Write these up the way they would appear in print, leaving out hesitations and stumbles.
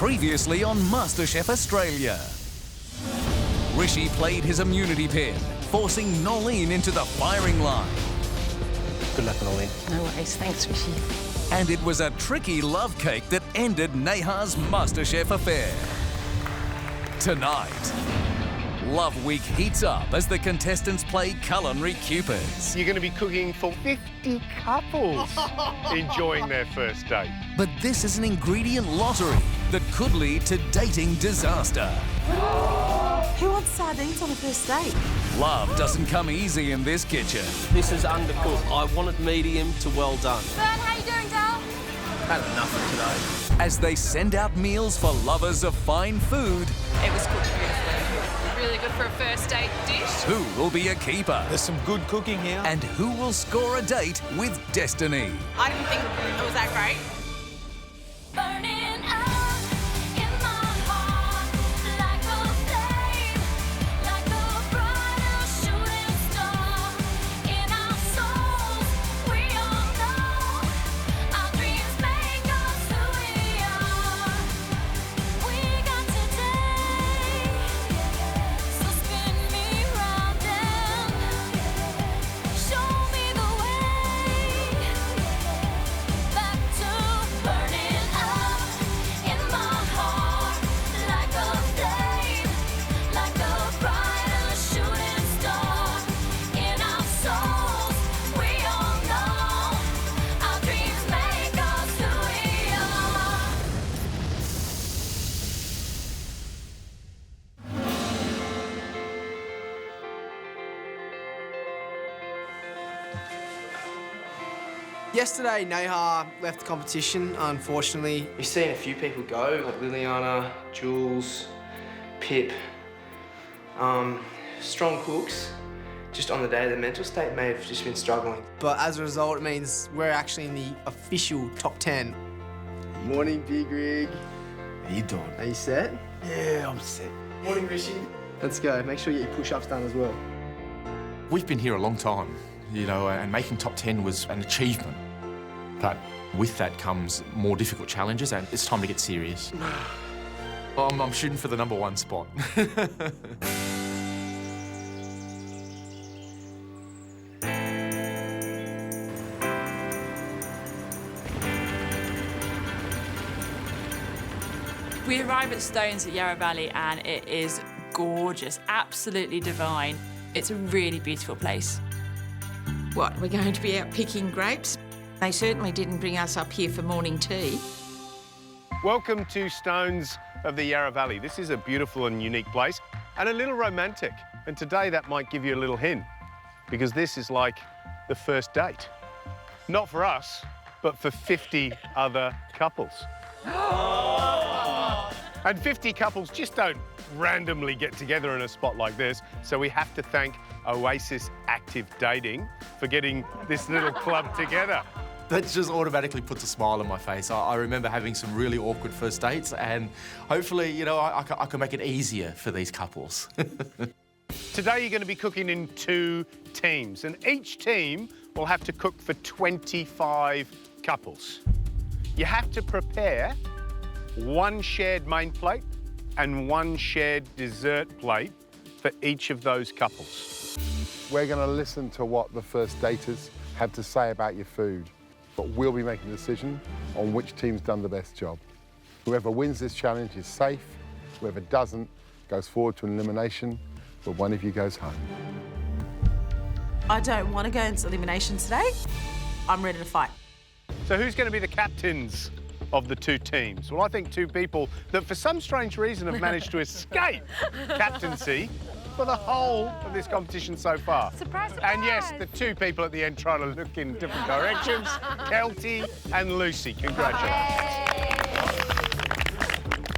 Previously on MasterChef Australia. Rishi played his immunity pin, forcing Nolene into the firing line. Good luck, Nolene. No worries, thanks, Rishi. And it was a tricky love cake that ended Neha's MasterChef affair. Tonight, Love Week heats up as the contestants play culinary cupids. You're going to be cooking for 50 couples enjoying their first date. But this is an ingredient lottery that could lead to dating disaster. Who wants sardines on a first date? Love doesn't come easy in this kitchen. This is undercooked. I wanted medium to well done. Fern, how you doing, Dal? Had enough for today. As they send out meals for lovers of fine food, It was cooked beautifully. Really good for a first date dish. who will be a keeper? There's some good cooking here. And who will score a date with destiny? I didn't think it was that great. Burning up in my heart like a flame, like a brighter shooting star in our souls. We all know our dreams make us who we are. We got today, so spin me round and show me the way back to burning up in my heart like a flame, like a brighter shooting star in our souls. We all know our dreams make us who we are. Yesterday, Neha left the competition, unfortunately. We've seen a few people go, like Liliana, Jules, Pip. Strong cooks. Just on the day, the mental state may have just been struggling. But as a result, it means we're actually in the official top 10. Morning, Big Rig. How you doing? Are you set? Yeah, I'm set. Morning, Rishi. Let's go. Make sure you get your push-ups done as well. We've been here a long time, you know, and making top 10 was an achievement. But with that comes more difficult challenges, and it's time to get serious. I'm shooting for the #1 spot. We arrive at Stones at Yarra Valley and it is gorgeous, absolutely divine. It's a really beautiful place. What, we're going to be out picking grapes? They certainly didn't bring us up here for morning tea. Welcome to Stones of the Yarra Valley. This is a beautiful and unique place and a little romantic. And today that might give you a little hint because this is like the first date. Not for us, but for 50 other couples. And 50 couples just don't randomly get together in a spot like this, so we have to thank Oasis Active Dating for getting this little club together. That just automatically puts a smile on my face. I remember having some really awkward first dates, and hopefully, you know, I can make it easier for these couples. Today you're going to be cooking in 2 teams, and each team will have to cook for 25 couples. You have to prepare 1 shared main plate and 1 shared dessert plate for each of those couples. We're going to listen to what the first daters have to say about your food, but we'll be making a decision on which team's done the best job. Whoever wins this challenge is safe. Whoever doesn't goes forward to an elimination, but one of you goes home. I don't want to go into elimination today. I'm ready to fight. So who's going to be the captains of the 2 teams? Well, I think 2 people that for some strange reason have managed to escape captaincy for the whole of this competition so far. Surprise, surprise. And yes, the 2 people at the end trying to look in different directions, Kelty and Lucy. Congratulations.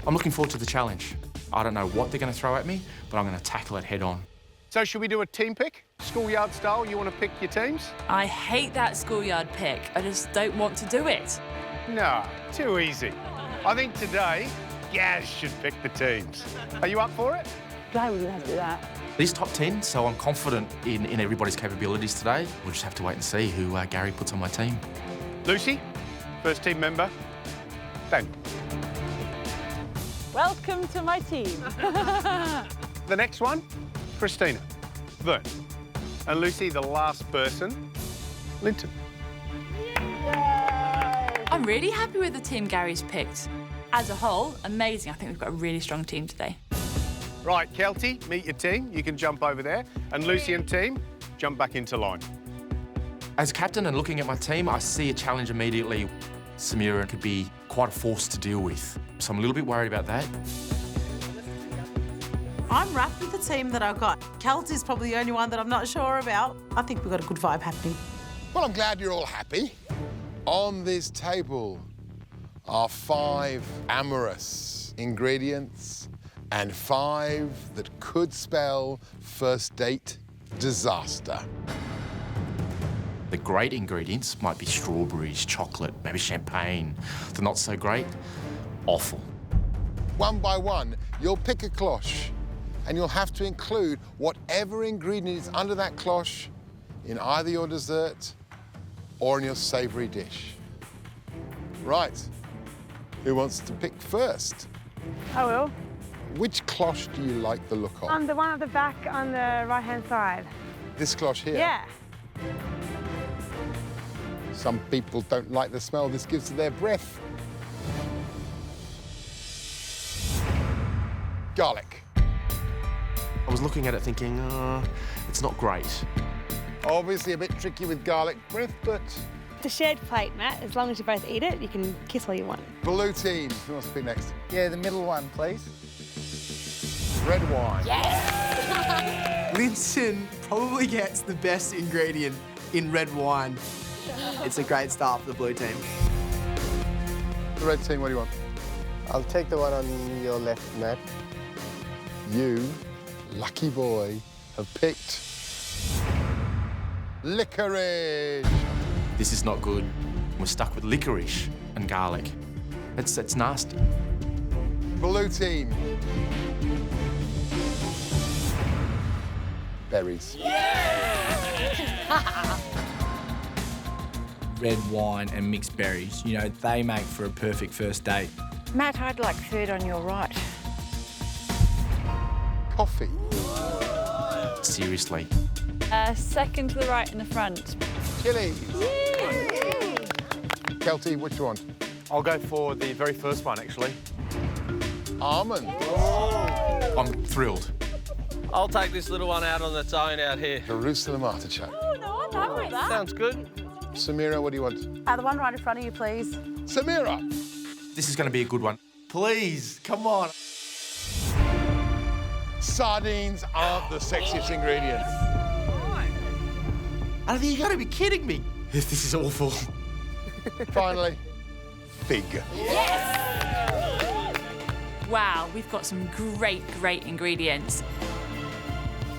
I'm looking forward to the challenge. I don't know what they're going to throw at me, but I'm going to tackle it head on. So should we do a team pick? Schoolyard style, you want to pick your teams? I hate that schoolyard pick. I just don't want to do it. No, too easy. I think today, Gaz should pick the teams. Are you up for it? Glad we didn't have to do that. It is top 10, so I'm confident in everybody's capabilities today. We'll just have to wait and see who Gary puts on my team. Lucy, first team member. Daniel. Welcome to my team. The next one, Christina, Vern, and Lucy, the last person, Linton. I'm really happy with the team Gary's picked. As a whole, amazing. I think we've got a really strong team today. Right, Kelty, meet your team. You can jump over there. And Lucy and team, jump back into line. As captain and looking at my team, I see a challenge immediately. Samira could be quite a force to deal with, so I'm a little bit worried about that. I'm wrapped with the team that I've got. Kelty's probably the only one that I'm not sure about. I think we've got a good vibe happening. Well, I'm glad you're all happy. On this table are 5 amorous ingredients and 5 that could spell first date disaster. The great ingredients might be strawberries, chocolate, maybe champagne. The not so great, awful. One by one, you'll pick a cloche and you'll have to include whatever ingredient is under that cloche in either your dessert or in your savoury dish. Right. Who wants to pick first? I will. Which cloche do you like the look of? The one at the back on the right-hand side. This cloche here? Yeah. Some people don't like the smell this gives to their breath. Garlic. I was looking at it thinking, it's not great. Obviously a bit tricky with garlic breath, but... It's a shared plate, Matt. As long as you both eat it, you can kiss all you want. Blue team, who wants to pick next? Yeah, the middle one, please. Red wine. Yes! Linton probably gets the best ingredient in red wine. It's a great start for the blue team. The red team, what do you want? I'll take the one on your left, Matt. You, lucky boy, have picked licorice. This is not good. We're stuck with licorice and garlic. It's nasty. Blue team. Berries. Red wine and mixed berries. You know, they make for a perfect first date. Matt, I'd like third on your right. Coffee. Seriously. Second to the right in the front. Chilies. Kelty, which one? I'll go for the very first one, actually. Almond. I'm thrilled. I'll take this little one out on its own out here. Jerusalem artichoke. Oh, no, I'm happy with that. Sounds good. Samira, what do you want? The one right in front of you, please. Samira. This is going to be a good one. Please, come on. Sardines aren't the sexiest ingredients. I think you got to be kidding me. This is awful. Finally, fig. Wow, we've got some great ingredients.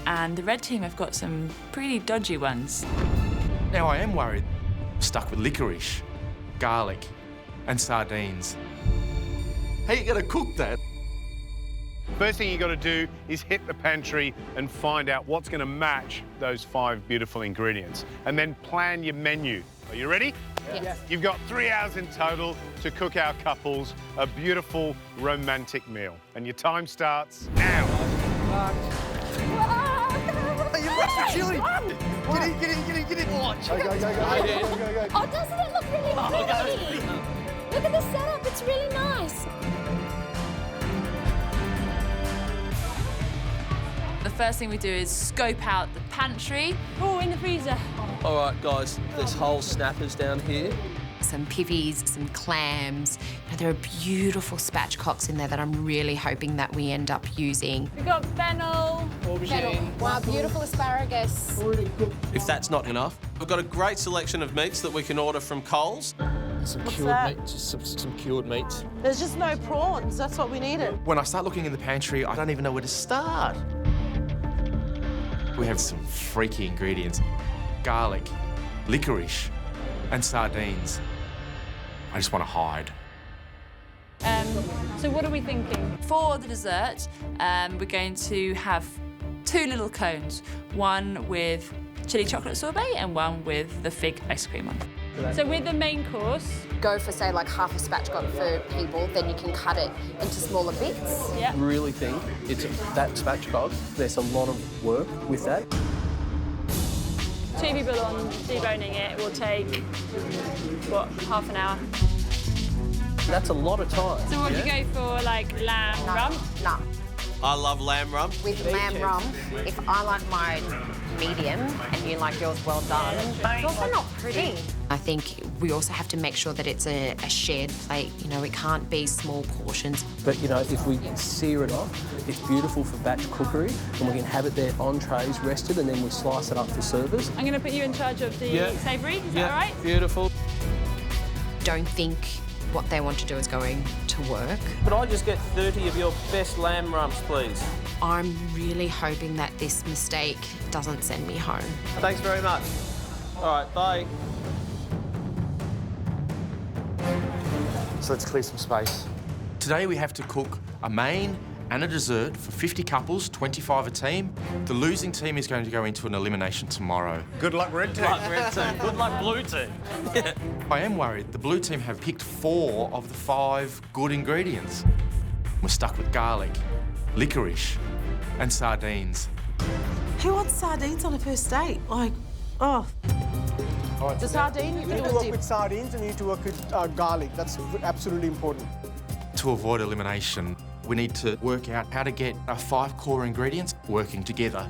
And the red team have got some pretty dodgy ones. Now, I am worried. Stuck with licorice, garlic, and sardines. How you going to cook that? First thing you got to do is hit the pantry and find out what's going to match those 5 beautiful ingredients. And then plan your menu. Are you ready? Yes. You've got 3 hours in total to cook our couples a beautiful romantic meal. And your time starts now. You lost the chili. Get in. Watch. Go. Oh, doesn't it look really pretty? Look at the setup, it's really nice. The first thing we do is scope out the pantry. Oh, in the freezer. All right, guys, there's whole snappers down here. Some pivies, some clams. You know, there are beautiful spatchcocks in there that I'm really hoping that we end up using. We've got fennel. Wow, beautiful asparagus. If that's not enough, we've got a great selection of meats that we can order from Coles. Some What's cured that? meat, just some cured meats. There's just no prawns. That's what we needed. When I start looking in the pantry, I don't even know where to start. We have some freaky ingredients. Garlic, licorice, and sardines. I just want to hide. So what are we thinking? For the dessert, we're going to have 2 little cones. One with chili chocolate sorbet and one with the fig ice cream on. So with the main course, Go for, say, like half a spatchcock for people, then you can cut it into smaller bits. yeah. Really think it's that spatchcock. There's a lot of work with that. 2 people on deboning it will take, what, half an hour? That's a lot of time. So what do you go for, like lamb rump? No. I love lamb rump. With lamb rump, if I like my medium and you like yours well done, it's also not pretty. I think we also have to make sure that it's a shared plate. You know, it can't be small portions. But, you know, if we sear it off, it's beautiful for batch cookery, and we can have it there on trays rested, and then we slice it up for servers. I'm going to put you in charge of the savoury, is that all right? Beautiful. Don't think what they want to do is going to work. Could I just get 30 of your best lamb rumps, please? I'm really hoping that this mistake doesn't send me home. Thanks very much. All right, bye. So let's clear some space. Today we have to cook a main and a dessert for 50 couples, 25 a team. The losing team is going to go into an elimination tomorrow. Good luck, red team. Good luck, red team. Good luck, blue team. I am worried the blue team have picked 4 of the 5 good ingredients. We're stuck with garlic, licorice, and sardines. Who wants sardines on a first date? Like, oh. The sardine, you need to work with sardines and you need to work with garlic. That's absolutely important. To avoid elimination, we need to work out how to get our 5 core ingredients working together.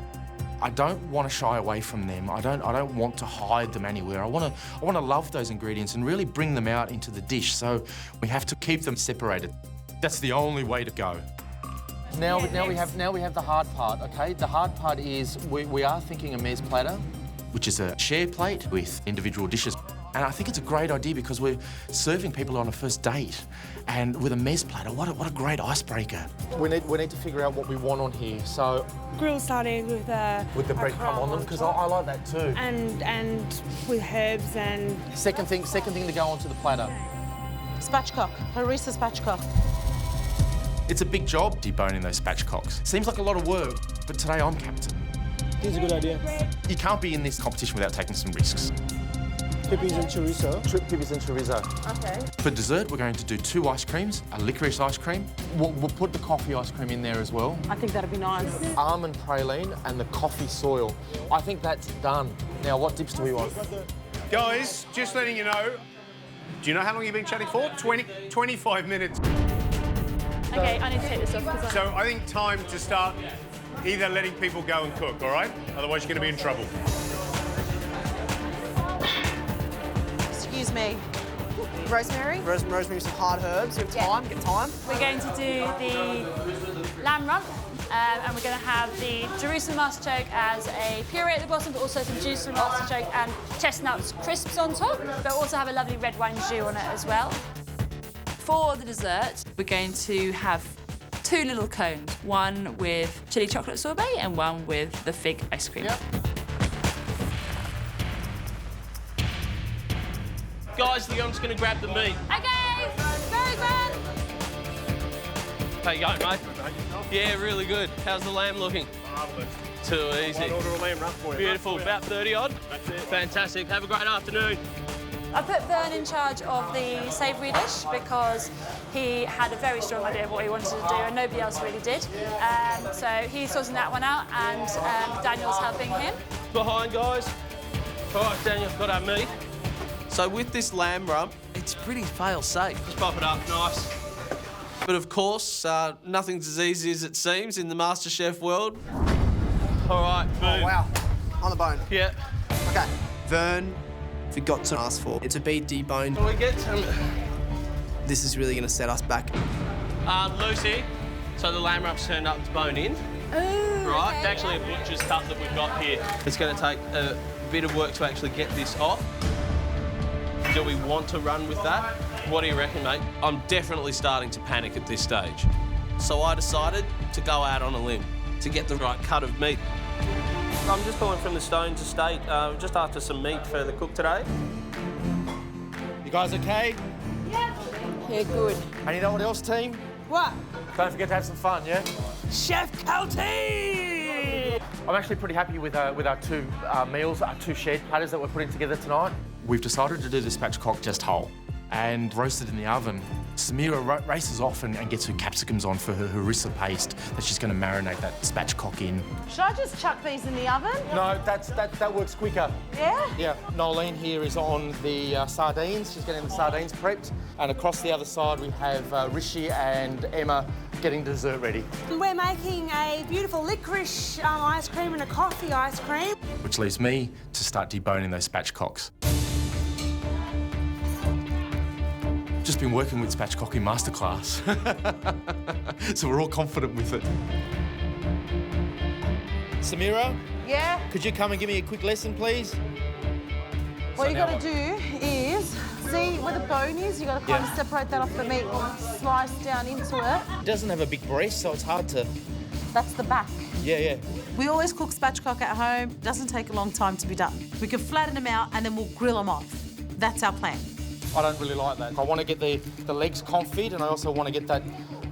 I don't want to shy away from them. I don't want to hide them anywhere. I want to love those ingredients and really bring them out into the dish. So we have to keep them separated. That's the only way to go. Now we have the hard part. Okay, the hard part is we are thinking a mezz platter, which is a share plate with individual dishes. And I think it's a great idea because we're serving people on a first date. And with a mezz platter, what a great icebreaker. We need to figure out what we want on here. So Grilled sardines with the breadcrumb on them, because I like that too. And with herbs and... Second thing to go onto the platter. Spatchcock, harissa spatchcock. It's a big job deboning those spatchcocks. Seems like a lot of work, but today I'm captain. It's a good idea. You can't be in this competition without taking some risks. Pippies and chorizo. Pippies and chorizo. Okay. For dessert, we're going to do 2 ice creams, a licorice ice cream. We'll put the coffee ice cream in there as well. I think that'd be nice. Almond praline and the coffee soil. I think that's done. Now, what dips do we want? Guys, just letting you know, do you know how long you've been chatting for? 25 minutes. Okay, I need to take this off. So I think time to start either letting people go and cook, all right? Otherwise you're going to be in trouble. Excuse me. Rosemary? Rosemary, some hard herbs. You have time, get time. We're going to do the lamb rump, and we're going to have the Jerusalem artichoke as a puree at the bottom, but also some Jerusalem artichoke and chestnuts crisps on top, but also have a lovely red wine jus on it as well. For the dessert, we're going to have 2 little cones, one with chili chocolate sorbet and one with the fig ice cream. Yep. Guys, I'm just going to grab the meat. Okay, very good. How you going, mate? Yeah, really good. How's the lamb looking? Marvellous. Too easy. I'll order a lamb rump for you. Beautiful. About 30 odd. That's it. Fantastic. Have a great afternoon. I put Vern in charge of the savoury dish because he had a very strong idea of what he wanted to do and nobody else really did. So he's sorting that one out and Daniel's helping him. Behind, guys. All right, Daniel, got our meat. So with this lamb rump, it's pretty fail-safe. Just pop it up, nice. But of course, nothing's as easy as it seems in the MasterChef world. All right, boom. Oh, wow. On the bone. Yeah. OK. Vern forgot to ask for it to be deboned. Can we get some? This is really going to set us back. Lucy, so the lamb rump's turned up to bone in. Ooh, right, okay, it's actually a butcher's cut that we've got here. It's going to take a bit of work to actually get this off. Do we want to run with that? What do you reckon, mate? I'm definitely starting to panic at this stage. So I decided to go out on a limb to get the right cut of meat. I'm just calling from the Stones estate, just after some meat for the cook today. You guys okay? Yeah, good. And you know what else, team? What? Don't forget to have some fun, yeah? Chef Kelty! I'm actually pretty happy with our 2 meals, our 2 shared platters that we're putting together tonight. We've decided to do the spatchcock just whole and roasted in the oven. Samira races off and gets her capsicums on for her harissa paste that she's going to marinate that spatchcock in. Should I just chuck these in the oven? No, that works quicker. Yeah? Yeah, Nolene here is on the sardines. She's getting the sardines prepped. And across the other side, we have Rishi and Emma getting dessert ready. We're making a beautiful licorice ice cream and a coffee ice cream. Which leaves me to start deboning those spatchcocks. Just been working with spatchcock in masterclass, so we're all confident with it. Samira? Yeah? Could you come and give me a quick lesson, please? What you got to do is, see where the bone is? You got to kind of separate that off the meat and slice down into it. It doesn't have a big breast, so it's hard to... That's the back. Yeah. We always cook spatchcock at home. It doesn't take a long time to be done. We can flatten them out and then we'll grill them off. That's our plan. I don't really like that. I want to get the legs confit, and I also want to get that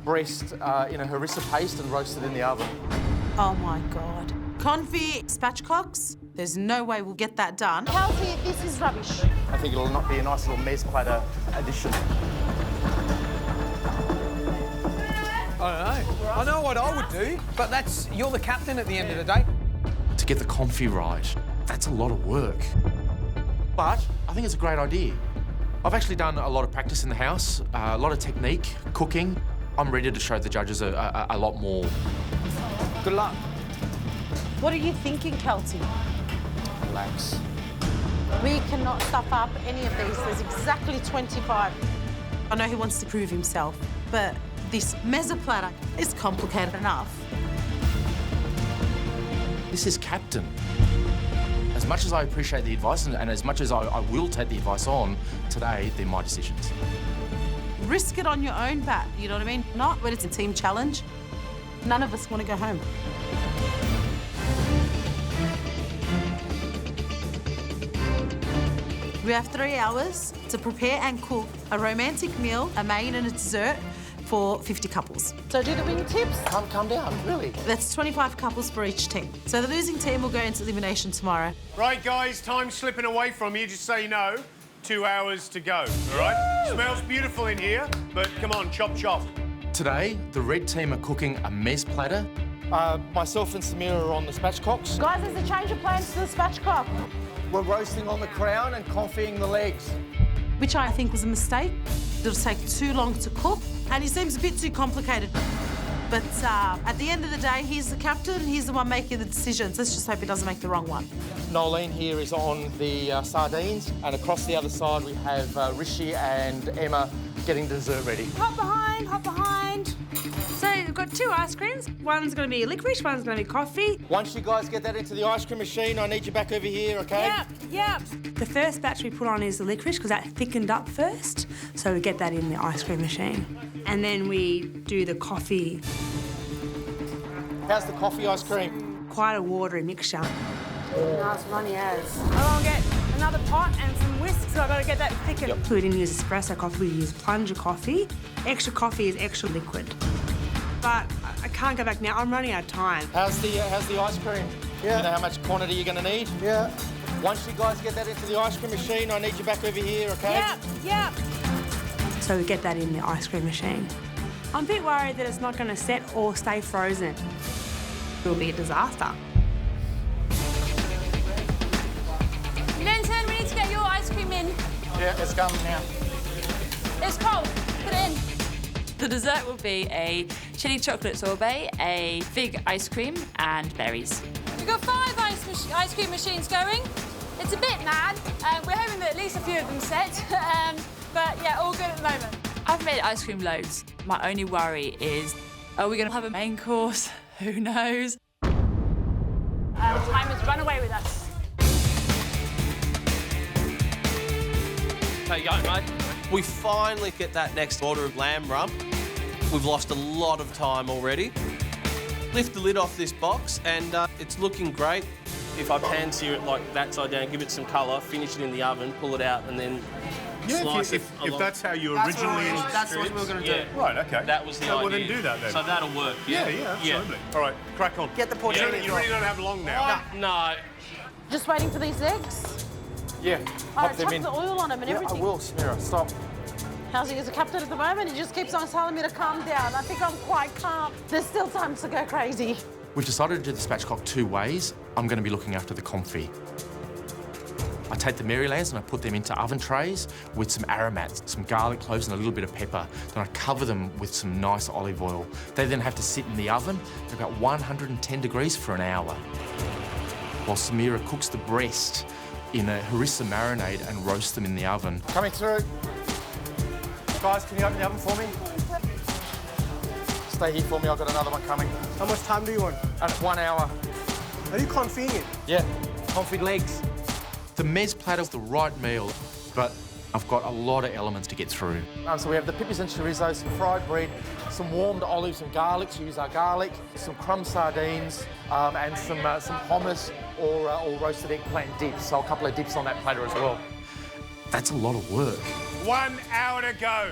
breast in a harissa paste and roast it in the oven. Oh my God. Confit spatchcocks, there's no way we'll get that done. Kelsey, this is rubbish. I think it'll not be a nice little mezz platter addition. I don't know. I know what I would do, but you're the captain at the end of the day. To get the confit right, that's a lot of work. But I think it's a great idea. I've actually done a lot of practice in the house, a lot of technique, cooking. I'm ready to show the judges a lot more. Good luck. What are you thinking, Kelsey? Relax. We cannot stuff up any of these. There's exactly 25. I know he wants to prove himself, but this mezza platter is complicated enough. This is captain. As much as I appreciate the advice and as much as I will take the advice on, today they're my decisions. Risk it on your own bat, you know what I mean? Not when it's a team challenge. None of us want to go home. We have 3 hours to prepare and cook a romantic meal, a main and a dessert for 50 couples. So do the wingtips. Calm down, really. That's 25 couples for each team. So the losing team will go into elimination tomorrow. Right, guys, time's slipping away from you. Just so you know, 2 hours to go, all right? Smells beautiful in here, but come on, chop, chop. Today, the red team are cooking a mezz platter. Myself and Samira are on the spatchcocks. Guys, there's a change of plans to the spatchcock. We're roasting on the crown and confitting the legs. Which I think was a mistake. It'll take too long to cook, and he seems a bit too complicated. But at the end of the day, he's the captain, he's the one making the decisions. Let's just hope he doesn't make the wrong one. Nolene here is on the sardines, and across the other side we have Rishi and Emma getting dessert ready. Hop behind, hop behind. So we've got 2 ice creams. One's going to be licorice, one's going to be coffee. Once you guys get that into the ice cream machine, I need you back over here, OK? Yep. The first batch we put on is the licorice because that thickened up first. So we get that in the ice cream machine. And then we do the coffee. How's the coffee ice cream? Quite a watery mixture. Nice runny as. I'm going to get another pot and some whisks, so I've got to get that thickened. Yep. So we didn't use espresso coffee, we used plunger coffee. Extra coffee is extra liquid. But I can't go back now, I'm running out of time. How's the ice cream? Yeah. You know how much quantity you're going to need? Yeah. Once you guys get that into the ice cream machine, I need you back over here, OK? Yep. So we get that in the ice cream machine. I'm a bit worried that it's not going to set or stay frozen. It will be a disaster. Linton, we need to get your ice cream in. Yeah, it's coming now. It's cold. Put it in. The dessert will be a chili chocolate sorbet, a fig ice cream, and berries. We've got 5 ice cream machines going. It's a bit mad. We're hoping that at least a few of them set. But yeah, all good at the moment. I've made ice cream loads. My only worry is, are we going to have a main course? Who knows? Time has run away with us. How you going, mate? We finally get that next order of lamb rump. We've lost a lot of time already. Lift the lid off this box and it's looking great. If I pan sear it like that side down, give it some colour, finish it in the oven, pull it out and then slice it along. If that's how you originally... That's what we were going to do. Right, OK. That was the idea. Well, then do that then. So that'll work, yeah? Yeah, absolutely. All right, crack on. Get the porcini. You really don't have long now. No. Just waiting for these eggs. Yeah, I pop them chuck in. the oil on him and everything. I will, Samira, stop. How's he as a captain at the moment? He just keeps on telling me to calm down. I think I'm quite calm. There's still time to go crazy. We've decided to do the spatchcock 2 ways. I'm going to be looking after the confit. I take the Marylands and I put them into oven trays with some aromats, some garlic cloves and a little bit of pepper. Then I cover them with some nice olive oil. They then have to sit in the oven at about 110 degrees for an hour. While Samira cooks the breast in a harissa marinade and roasts them in the oven. Coming through. Guys, can you open the oven for me? Stay here for me, I've got another one coming. How much time do you want? 1 hour. Are you confit it? Yeah, confit legs. The mez platter's the right meal, but I've got a lot of elements to get through. So we have the pippies and chorizo, some fried bread, some warmed olives and garlic to use our garlic, some crumb sardines, and some hummus or roasted eggplant dips. So a couple of dips on that platter as well. That's a lot of work. 1 hour to go.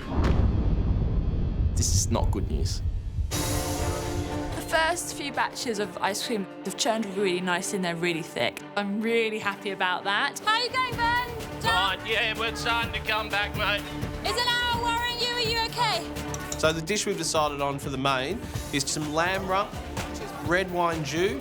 This is not good news. The first few batches of ice cream have churned really nicely and they're really thick. I'm really happy about that. How are you going, Ben? Fine, yeah, we're starting to come back, mate. Is an hour worrying you? Are you okay? So the dish we've decided on for the main is some lamb rump, red wine jus,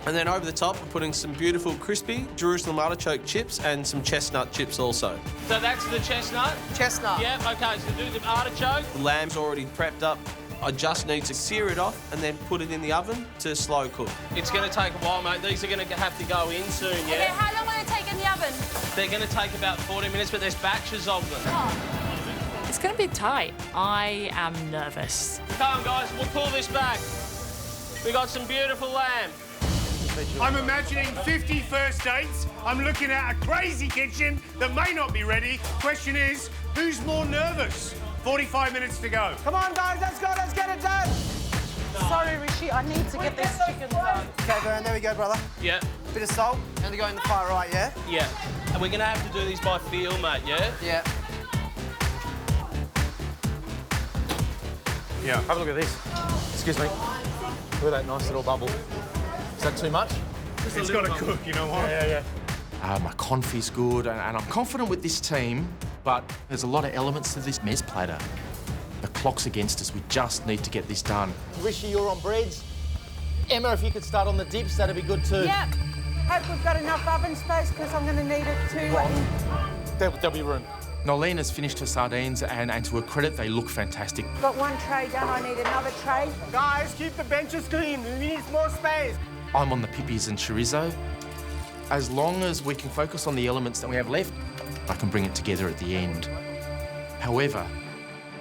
and then over the top we're putting some beautiful crispy Jerusalem artichoke chips and some chestnut chips also. So that's the chestnut? Chestnut. Yep, OK, so do the artichoke. The lamb's already prepped up. I just need to sear it off and then put it in the oven to slow cook. It's going to take a while, mate. These are going to have to go in soon, yeah? Okay, how long will it take in the oven? They're going to take about 40 minutes, but there's batches of them. Oh. It's going to be tight. I am nervous. Come on, guys, we'll pull this back. We got some beautiful lamb. I'm imagining 50 first dates. I'm looking at a crazy kitchen that may not be ready. Question is, who's more nervous? 45 minutes to go. Come on, guys, let's go, let's get it done. Sorry, Rishi, I need to get this chicken done. Okay, Vern, there we go, brother. Yeah. Bit of salt, and to go in the fire, right, yeah? Yeah. And we're going to have to do these by feel, mate, yeah? Yeah. Yeah. Have a look at this. Excuse me. Look at that nice little bubble. Is that too much? It's got to cook, you know what? Yeah. My confit's good, and I'm confident with this team, but there's a lot of elements to this mez platter. The clock's against us. We just need to get this done. Rishi, you're on breads. Emma, if you could start on the dips, that'd be good too. Yep. Hope we've got enough oven space because I'm going to need it too. There'll be room. Nolene has finished her sardines, and to her credit, they look fantastic. Got one tray done, I need another tray. Guys, keep the benches clean. We need more space. I'm on the pippies and chorizo. As long as we can focus on the elements that we have left, I can bring it together at the end. However,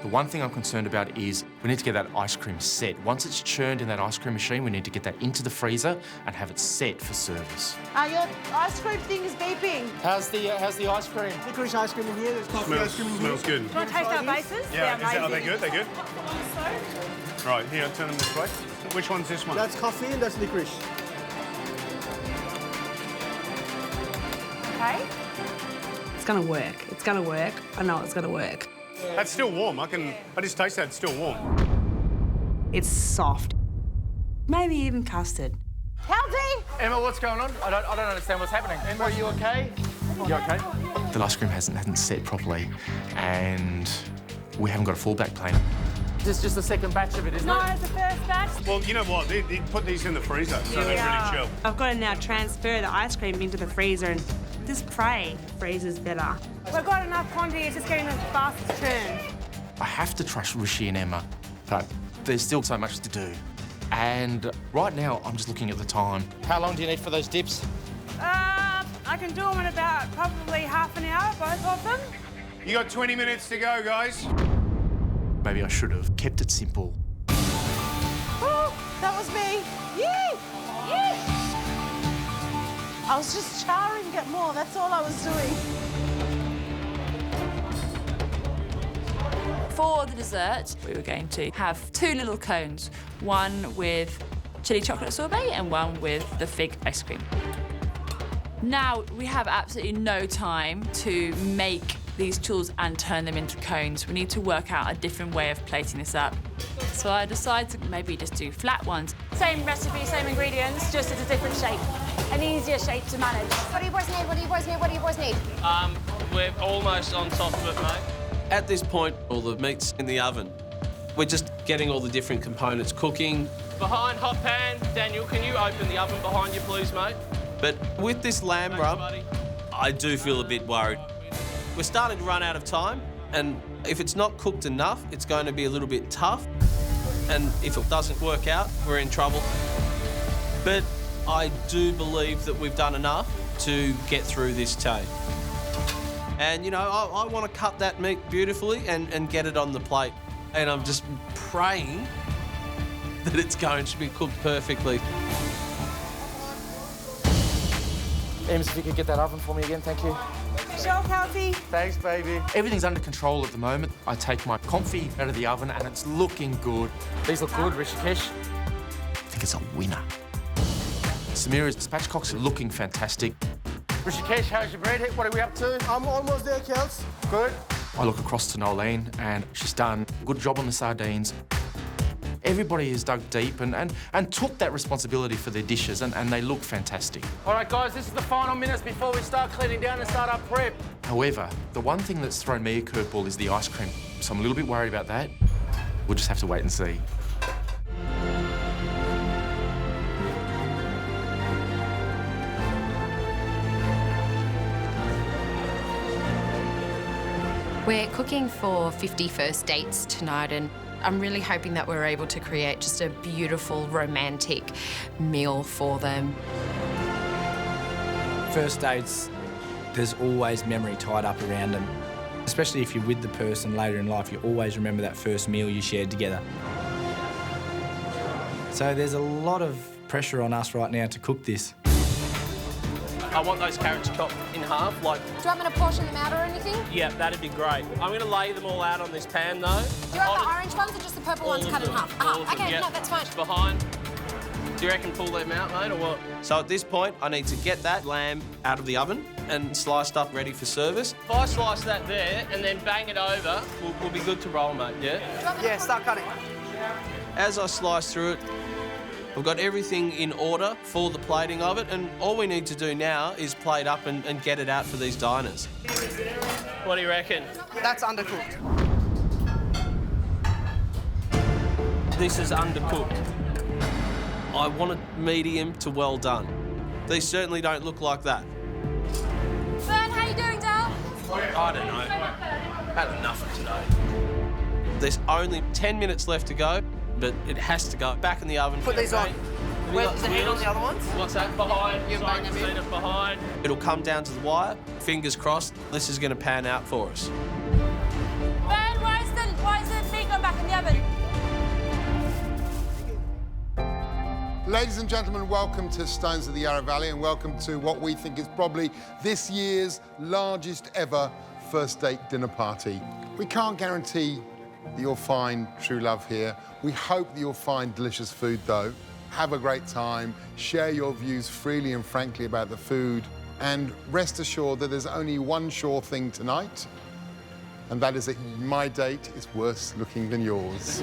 the one thing I'm concerned about is we need to get that ice cream set. Once it's churned in that ice cream machine, we need to get that into the freezer and have it set for service. Your ice cream thing is beeping. How's the ice cream? Licorice ice cream in here, there's coffee ice cream in here. Smells good. Do you want to taste our bases? Yeah, They're are they amazing. good? They're good? Right, here, turn them this way. Which one's this one? That's coffee and that's licorice. Okay. It's going to work. It's going to work. I know it's going to work. That's still warm. I just taste that it's still warm. It's soft. Maybe even custard. Healthy? Emma, what's going on? I don't understand what's happening. Emma, are you okay? You okay? The ice cream hasn't set properly, and we haven't got a fallback plan. This is just the second batch of it, isn't No, it? it's the first batch. Well, you know what? They put these in the freezer, so they're really chill. I've got to now transfer the ice cream into the freezer and just pray freezer's better. We've got enough quantity, it's just getting the fastest turn. I have to trust Rishi and Emma, but there's still so much to do. And right now, I'm just looking at the time. How long do you need for those dips? I can do them in about probably half an hour, both of them. You got 20 minutes to go, guys. Maybe I should have kept it simple. Oh, that was me. Yee! Yee! I was just charring it more, that's all I was doing. For the dessert, we were going to have 2 little cones, one with chili chocolate sorbet and one with the fig ice cream. Now, we have absolutely no time to make these churros and turn them into cones. We need to work out a different way of plating this up. So I decided to maybe just do flat ones. Same recipe, same ingredients, just it's a different shape. an easier shape to manage. What do you boys need? What do you boys need? What do you boys need? We're almost on top of it, mate. At this point, all the meat's in the oven. We're just getting all the different components cooking. Behind hot pan, Daniel, can you open the oven behind you, please, mate? But with this lamb rump, I do feel a bit worried. We're starting to run out of time, and if it's not cooked enough, it's going to be a little bit tough. And if it doesn't work out, we're in trouble. But I do believe that we've done enough to get through this tape. And, you know, I want to cut that meat beautifully and get it on the plate. And I'm just praying that it's going to be cooked perfectly. Ems, if you could get that oven for me again, thank you. Shelf healthy. Thanks, baby. Everything's under control at the moment. I take my confit out of the oven and it's looking good. These look good, Rishikesh. I think it's a winner. Samira's spatchcocks are looking fantastic. Rishikesh, how's your bread? What are we up to? I'm almost there, Kels. Good. I look across to Nolene and she's done a good job on the sardines. Everybody has dug deep and took that responsibility for their dishes and they look fantastic. All right, guys, this is the final minutes before we start cleaning down and start our prep. However, the one thing that's thrown me a curveball is the ice cream. So I'm a little bit worried about that. We'll just have to wait and see. We're cooking for 50 first dates tonight, and I'm really hoping that we're able to create just a beautiful, romantic meal for them. First dates, there's always memory tied up around them. Especially if you're with the person later in life, you always remember that first meal you shared together. So there's a lot of pressure on us right now to cook this. I want those carrots chopped in half, like... Do you want me to portion them out or anything? Yeah, that'd be great. I'm going to lay them all out on this pan, though. Do you want the orange ones or just the purple ones cut in half? Okay, yeah. no, that's fine. Behind. Do you reckon pull them out, mate, or what? So at this point, I need to get that lamb out of the oven and sliced up, ready for service. If I slice that there and then bang it over, we'll be good to roll, mate, yeah? Yeah, start cutting. As I slice through it, we've got everything in order for the plating of it, and all we need to do now is plate up and get it out for these diners. What do you reckon? That's undercooked. This is undercooked. I want it medium to well done. These certainly don't look like that. Fern, how you doing, Dal? I don't know. Had enough of today. There's only 10 minutes left to go, but it has to go back in the oven. Put these on. Where's the heat on the other ones? What's that? Behind. You're Sorry, banging seen it behind. It'll come down to the wire. Fingers crossed, this is going to pan out for us. Fern, why is the meat gone back in the oven? Ladies and gentlemen, welcome to Stones of the Yarra Valley and welcome to what we think is probably this year's largest ever first date dinner party. We can't guarantee that you'll find true love here. We hope that you'll find delicious food, though. Have a great time, share your views freely and frankly about the food, and rest assured that there's only one sure thing tonight, and that is that my date is worse looking than yours.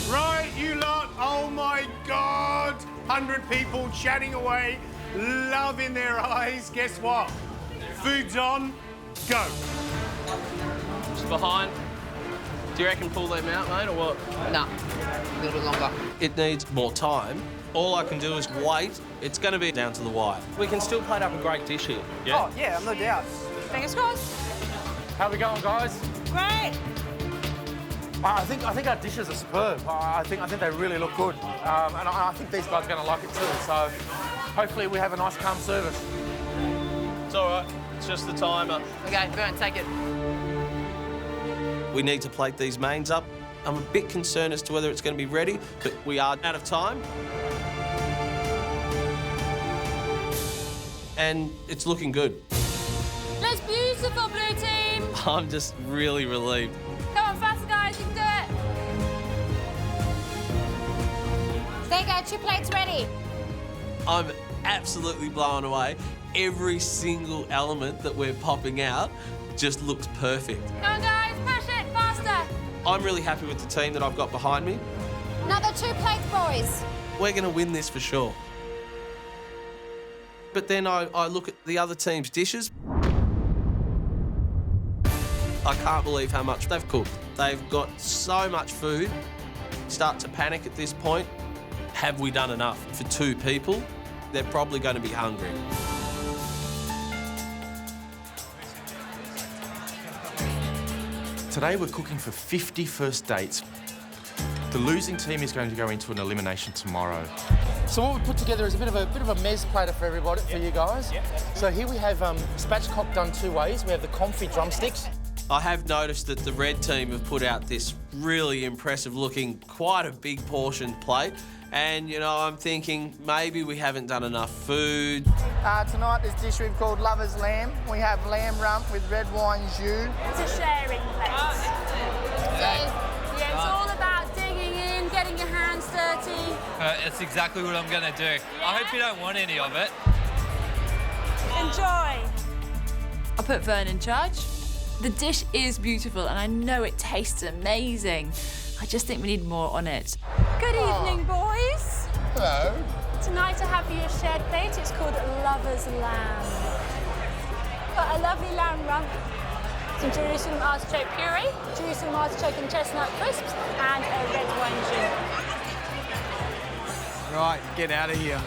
Right, you lot, oh my God! 100 people chatting away, love in their eyes. Guess what? Food's on, go. Just behind. Do you reckon pull them out, mate, or what? No, a little bit longer. It needs more time. All I can do is wait. It's going to be down to the wire. We can still plate up a great dish here. Yeah? Oh, yeah, no doubt. Fingers crossed. How we going, guys? Great. I think our dishes are superb. I think they really look good. And I think these guys are going to like it too. So hopefully we have a nice, calm service. It's all right. It's just the timer. Okay, Vern, take it. We need to plate these mains up. I'm a bit concerned as to whether it's going to be ready, but we are out of time. And it's looking good. Looks beautiful, blue team. I'm just really relieved. Come on, faster, guys. You can do it. There you go, 2 plates ready. I'm absolutely blown away. Every single element that we're popping out just looks perfect. Come on, guys. Push it. Faster. I'm really happy with the team that I've got behind me. Another 2 plates, boys. We're going to win this for sure. But then I look at the other team's dishes. I can't believe how much they've cooked. They've got so much food. Start to panic at this point. Have we done enough for 2 people? They're probably going to be hungry. Today we're cooking for 50 first dates. The losing team is going to go into an elimination tomorrow. So what we put together is a bit of a mez platter for everybody, for you guys. So here we have spatchcock done 2 ways. We have the confit drumsticks. I have noticed that the red team have put out this really impressive looking, quite a big portion plate. And, you know, I'm thinking maybe we haven't done enough food. Tonight, this dish we've called Lover's Lamb. We have lamb rump with red wine jus. It's a sharing plate. Yeah, it's all about digging in, getting your hands dirty. It's exactly what I'm going to do. Yeah. I hope you don't want any of it. Enjoy. I'll put Vern in charge. The dish is beautiful and I know it tastes amazing. I just think we need more on it. Good evening, boys. Hello. Tonight I have for you a shared plate. It's called Lover's Lamb. Got a lovely lamb rump, some Jerusalem artichoke puree, Jerusalem artichoke and chestnut crisps, and a red wine jus. Right, get out of here.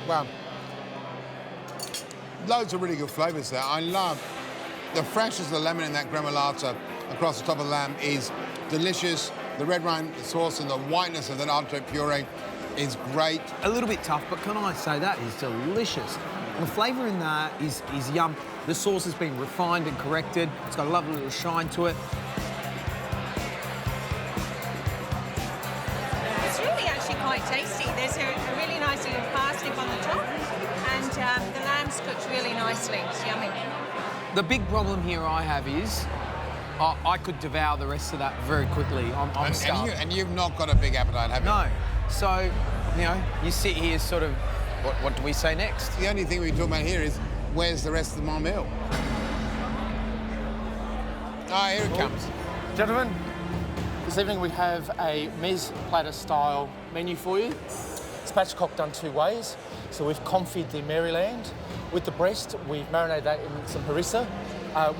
Wow. Loads of really good flavours there. I love the freshness of the lemon in that gremolata across the top of the lamb is delicious. The red wine sauce and the whiteness of that artichoke puree is great. A little bit tough, but can I say that is delicious. The flavour in that is yum. The sauce has been refined and corrected. It's got a lovely little shine to it. It's really actually quite tasty. There's a really nice little parsnip on the top, and the lamb's cooked really nicely. It's yummy. The big problem here I have is I could devour the rest of that very quickly. I'm starving. And you've not got a big appetite, have you? No. So, you know, you sit here sort of, what do we say next? The only thing we talk about here is, where's the rest of my meal? Ah, here it comes. Gentlemen, this evening we have a mez platter style menu for you. Spatchcock done 2 ways. So we've confit the Maryland. With the breast, we've marinated that in some harissa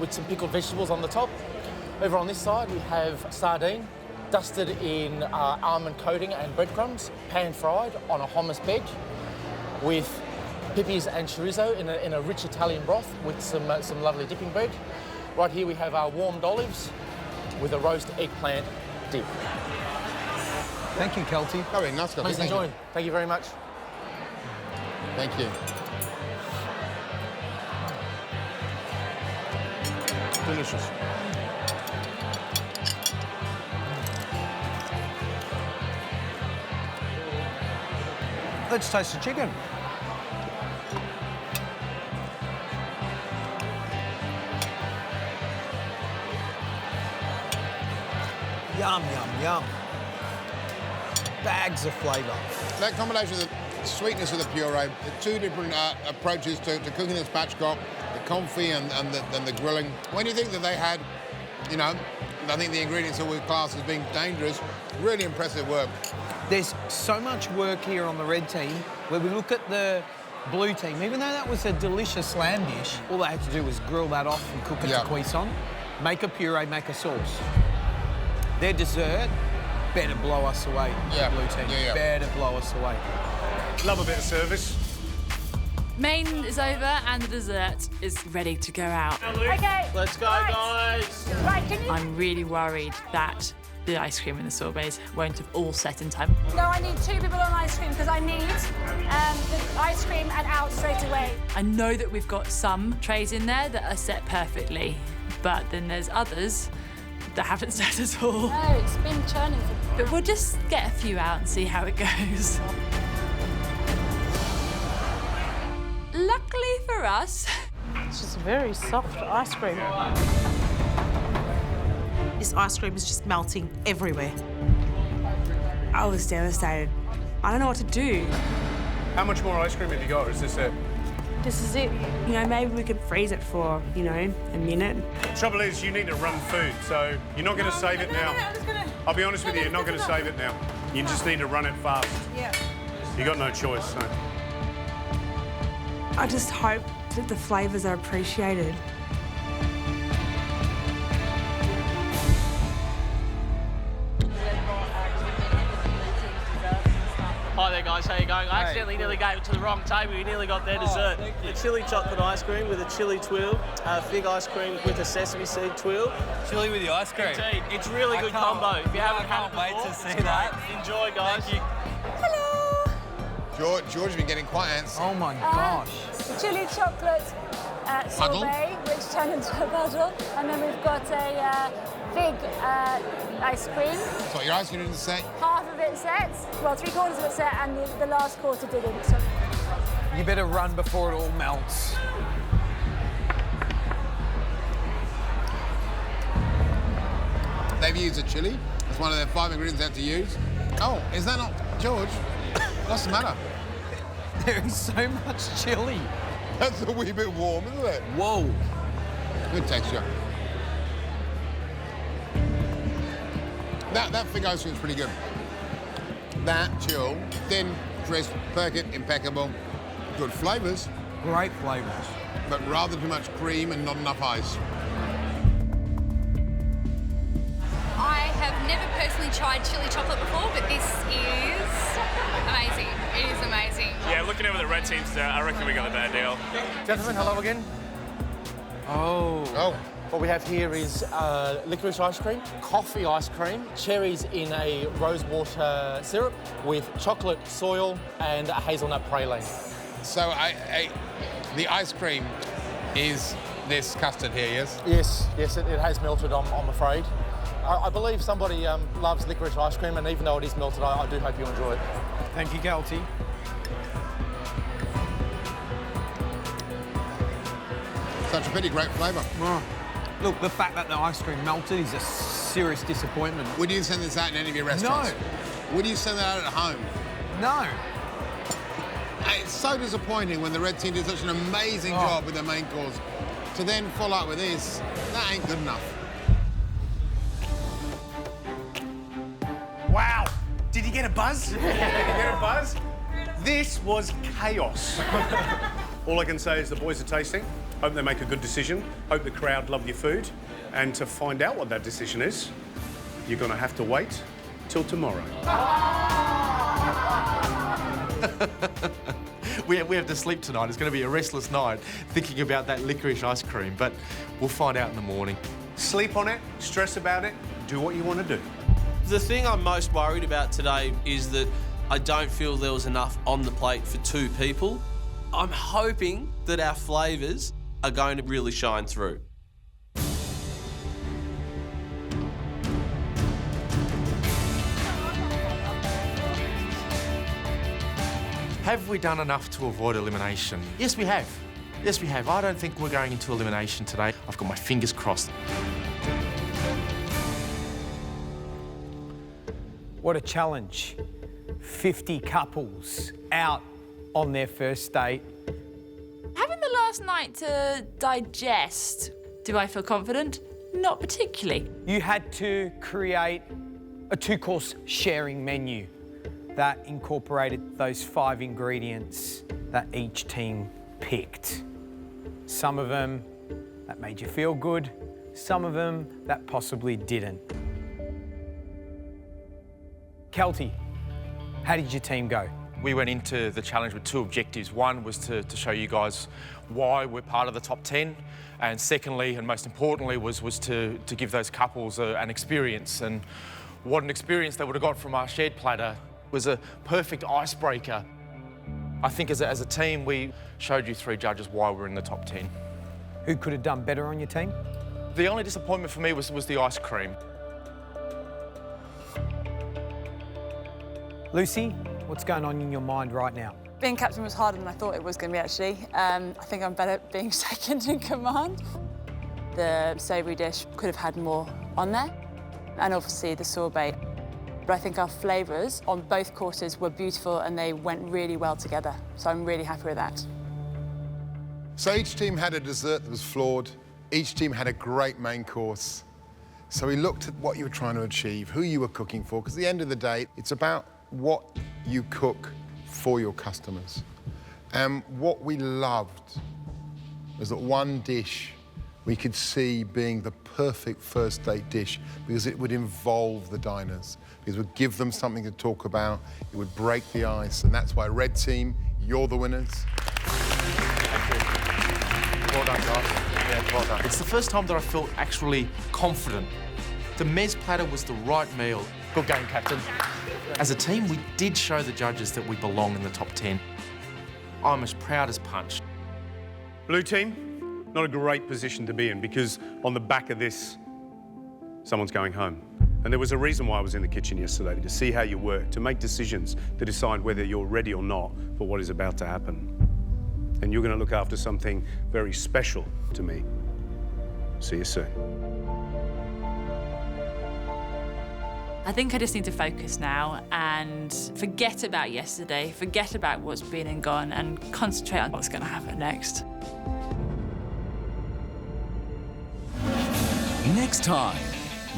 with some pickled vegetables on the top. Over on this side, we have sardine dusted in almond coating and breadcrumbs, pan-fried on a hummus bed with pippies and chorizo in a rich Italian broth with some lovely dipping bread. Right here we have our warmed olives with a roast eggplant dip. Thank you, Kelty. Very nice. Please enjoy. Thank you very much. Thank you. Delicious. Let's taste the chicken. Yum, yum, yum. Bags of flavour. That combination of the sweetness of the puree, the 2 different approaches to cooking the spatchcock, the confit and the grilling. When you think that they had, you know, I think the ingredients that we class as being dangerous, really impressive work. There's so much work here on the red team where we look at the blue team. Even though that was a delicious lamb dish, all they had to do was grill that off and cook it to cuisson, make a puree, make a sauce. Their dessert better blow us away, the blue team. Better blow us away. Love a bit of service. Main is over and the dessert is ready to go out. Okay. Let's go, guys. Right, can you... I'm really worried that the ice cream and the sorbets won't have all set in time. No, I need 2 people on ice cream because I need the ice cream and out straight away. I know that we've got some trays in there that are set perfectly, but then there's others that haven't set at all. No, it's been churning for... But we'll just get a few out and see how it goes. Luckily for us, It's just very soft ice cream. This ice cream is just melting everywhere. I was devastated. I don't know what to do. How much more ice cream have you got, or is this it? This is it. You know, maybe we could freeze it for, you know, a minute. The trouble is, you need to run food, so you're not going to save it now. I'll be honest with you, you're not going to save it now. You just need to run it fast. Yeah. You got no choice, so. I just hope that the flavours are appreciated. Hi there guys, how you going? I accidentally nearly gave it to the wrong table. You nearly got their dessert. The chili chocolate ice cream with a chili twirl, fig ice cream with a sesame seed twirl. Chili with the ice cream. Indeed. It's a really good combo. If you haven't had it before, wait to see it's that. great. Enjoy, guys. Thank you. George has been getting quite antsy. Oh my gosh. The chili chocolate sorbet, which turned into a puddle. And then we've got a fig ice cream. So your ice cream didn't set? Half of it set, well, 3/4 of it set, and the last quarter didn't. So. You better run before it all melts. They've used a chili. It's one of their 5 ingredients they have to use. Oh, is that not George? What's the matter? There is so much chili. That's a wee bit warm, isn't it? Whoa. Good texture. That fig ice cream's pretty good. That, chill, thin, crisp, perfect, impeccable. Good flavours. Great flavours. But rather too much cream and not enough ice. I have never personally tried chili chocolate before, but this is amazing. It is amazing. Yeah, looking over the red teams there, I reckon we got a bad deal. Gentlemen, hello again. Oh. What we have here is licorice ice cream, coffee ice cream, cherries in a rosewater syrup with chocolate soil and a hazelnut praline. So the ice cream is this custard here, yes? Yes, it has melted, I'm afraid. I believe somebody loves licorice ice cream, and even though it is melted, I do hope you enjoy it. Thank you, Kelty. Such a pretty great flavour. Oh. Look, the fact that the ice cream melted is a serious disappointment. Would you send this out in any of your restaurants? No. Would you send that out at home? No. It's so disappointing when the red team did such an amazing job with their main course. To then fall out with this, that ain't good enough. Wow! Did you get a buzz? Did you get a buzz? This was chaos. All I can say is the boys are tasting. Hope they make a good decision. Hope the crowd love your food. And to find out what that decision is, you're going to have to wait till tomorrow. We have to sleep tonight. It's going to be a restless night thinking about that licorice ice cream, but we'll find out in the morning. Sleep on it, stress about it, do what you want to do. The thing I'm most worried about today is that I don't feel there was enough on the plate for 2 people. I'm hoping that our flavours are going to really shine through. Have we done enough to avoid elimination? Yes, we have. Yes, we have. I don't think we're going into elimination today. I've got my fingers crossed. What a challenge. 50 couples out on their first date. Having the last night to digest, do I feel confident? Not particularly. You had to create a 2-course sharing menu that incorporated those 5 ingredients that each team picked. Some of them that made you feel good, some of them that possibly didn't. Kelty, how did your team go? We went into the challenge with 2 objectives. One was to show you guys why we're part of the top 10. And secondly, and most importantly, was to give those couples an experience. And what an experience they would have got from our shared platter was a perfect icebreaker. I think as a team, we showed you 3 judges why we're in the top 10. Who could have done better on your team? The only disappointment for me was the ice cream. Lucy, what's going on in your mind right now? Being captain was harder than I thought it was going to be, actually. I think I'm better at being second in command. The savoury dish could have had more on there, and obviously the sorbet. But I think our flavours on both courses were beautiful and they went really well together, so I'm really happy with that. So each team had a dessert that was flawed. Each team had a great main course. So we looked at what you were trying to achieve, who you were cooking for, because at the end of the day, it's about what you cook for your customers. And what we loved was that one dish we could see being the perfect first date dish because it would involve the diners, because it would give them something to talk about, it would break the ice, and that's why Red Team, you're the winners. Well done, guys. Yeah, well done. It's the first time that I felt actually confident. The mezz platter was the right meal. Good game, Captain. As a team, we did show the judges that we belong in the top 10. I'm as proud as punch. Blue team, not a great position to be in because on the back of this, someone's going home. And there was a reason why I was in the kitchen yesterday, to see how you work, to make decisions, to decide whether you're ready or not for what is about to happen. And you're going to look after something very special to me. See you soon. I think I just need to focus now and forget about yesterday, forget about what's been and gone, and concentrate on what's going to happen next. Next time,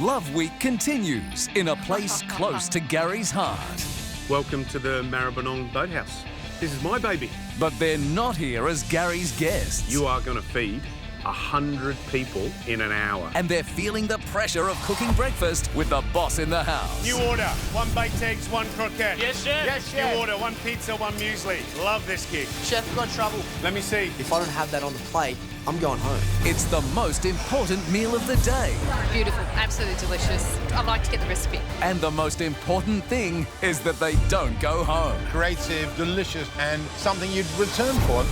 Love Week continues in a place close to Gary's heart. Welcome to the Maribyrnong Boathouse. This is my baby. But they're not here as Gary's guests. You are going to feed 100 people in an hour. And they're feeling the pressure of cooking breakfast with the boss in the house. New order, 1 baked eggs, 1 croquette. Yes, chef. Yes, chef. New order, 1 pizza, 1 muesli. Love this gig. Chef, I've got trouble. Let me see. If I don't have that on the plate, I'm going home. It's the most important meal of the day. Beautiful, absolutely delicious. I'd like to get the recipe. And the most important thing is that they don't go home. Creative, delicious, and something you'd return for.